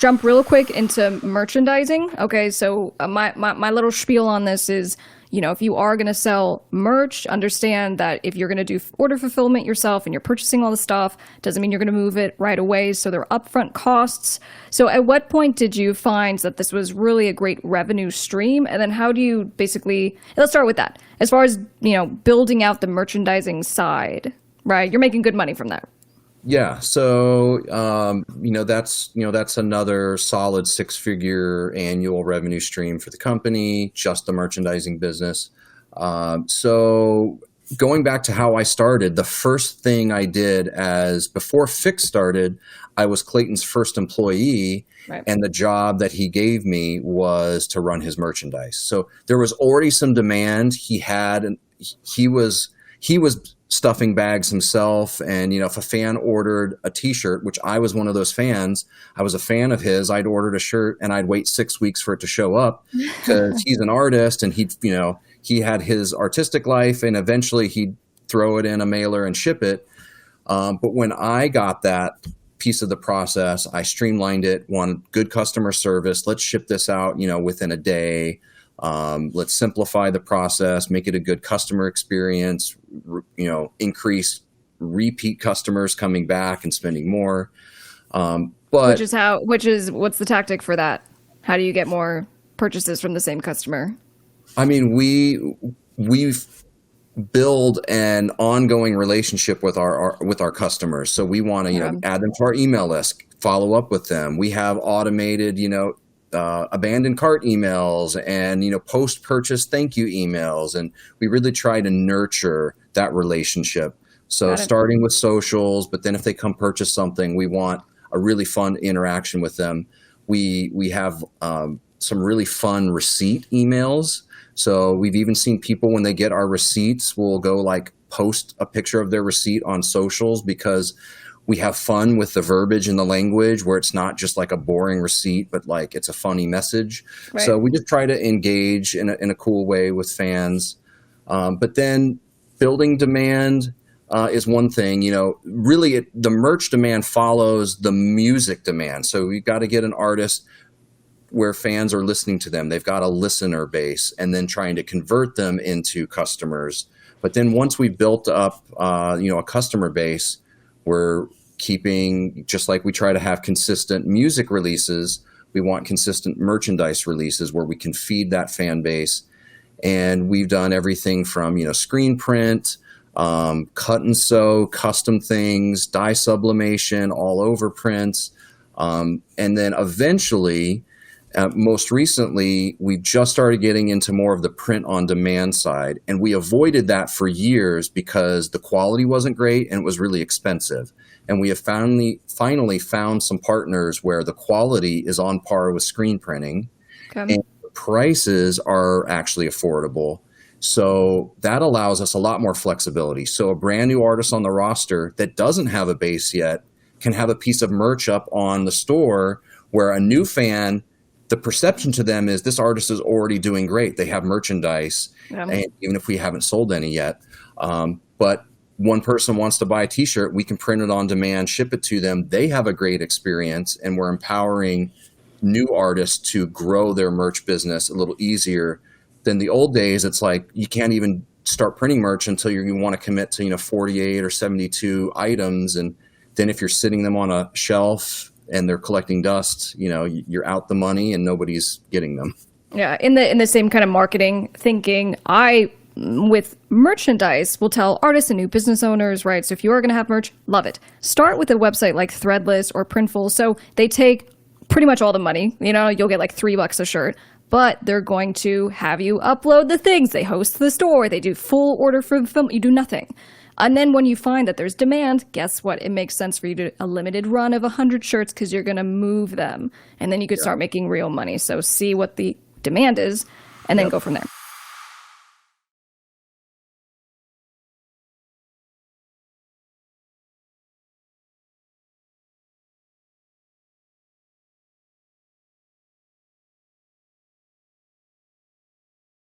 jump real quick into merchandising. Okay, so my little spiel on this is, if you are going to sell merch, understand that if you're going to do order fulfillment yourself and you're purchasing all the stuff, doesn't mean you're going to move it right away. So there are upfront costs. So at what point did you find that this was really a great revenue stream? And then how do you basically, let's start with that. As far as, building out the merchandising side, right? You're making good money from that. Yeah. So, that's another solid 6-figure annual revenue stream for the company, just the merchandising business. So going back to how I started, the first thing I did before Fixt started, I was Clayton's first employee. Right. And the job that he gave me was to run his merchandise. So there was already some demand he was stuffing bags himself. And, if a fan ordered a t-shirt, which I was one of those fans, I was a fan of his, I'd ordered a shirt and I'd wait 6 weeks for it to show up because he's an artist and he had his artistic life and eventually he'd throw it in a mailer and ship it. But when I got that piece of the process, I streamlined it, wanted good customer service. Let's ship this out, within a day. Let's simplify the process, make it a good customer experience, increase repeat customers coming back and spending more. What's the tactic for that? How do you get more purchases from the same customer? I mean, we've build an ongoing relationship with our customers. So we want to, add them to our email list, follow up with them. We have automated, abandoned cart emails and, post-purchase thank you emails. And we really try to nurture that relationship. So starting with socials, but then if they come purchase something, we want a really fun interaction with them. We have some really fun receipt emails. So we've even seen people when they get our receipts, will go post a picture of their receipt on socials because we have fun with the verbiage and the language where it's not just like a boring receipt, but it's a funny message. Right. So we just try to engage in a cool way with fans. But then building demand is one thing. Really the merch demand follows the music demand. So we've got to get an artist where fans are listening to them. They've got a listener base and then trying to convert them into customers. But then once we've built up, a customer base, we're keeping, just like we try to have consistent music releases, we want consistent merchandise releases where we can feed that fan base. And we've done everything from, screen print, cut and sew, custom things, dye sublimation, all over prints. And then eventually, most recently, we just started getting into more of the print on demand side. And we avoided that for years because the quality wasn't great and it was really expensive. And we have finally found some partners where the quality is on par with screen printing. Okay. And the prices are actually affordable. So that allows us a lot more flexibility. So a brand new artist on the roster that doesn't have a base yet can have a piece of merch up on the store where a new fan, the perception to them is this artist is already doing great. They have merchandise, and even if we haven't sold any yet. But one person wants to buy a t-shirt, we can print it on demand, ship it to them. They have a great experience, and we're empowering new artists to grow their merch business a little easier than the old days. It's like you can't even start printing merch until you want to commit to 48 or 72 items. And then if you're sitting them on a shelf and they're collecting dust, you're out the money and nobody's getting them. Yeah. In the same kind of marketing thinking, with merchandise, will tell artists and new business owners, right? So if you are going to have merch, love it. Start with a website like Threadless or Printful. So they take pretty much all the money, you'll get like $3 a shirt, but they're going to have you upload the things. They host the store. They do full order for the film. You do nothing. And then when you find that there's demand, guess what? It makes sense for you to a limited run of 100 shirts because you're going to move them. And then you could start making real money. So see what the demand is and then go from there.